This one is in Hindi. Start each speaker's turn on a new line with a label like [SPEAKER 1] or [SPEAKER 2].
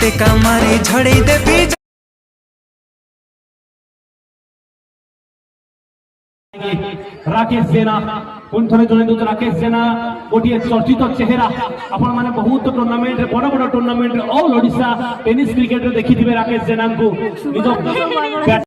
[SPEAKER 1] टेका मारी झड़े देवी
[SPEAKER 2] राकेश जेना पुणी थे जन दूत राकेश जेना गोटे चर्चित चेहरा आपण मैंने बहुत टूर्णामेंट बड़ बड़ tournament all Odisha tennis cricket देखी राकेश जेना को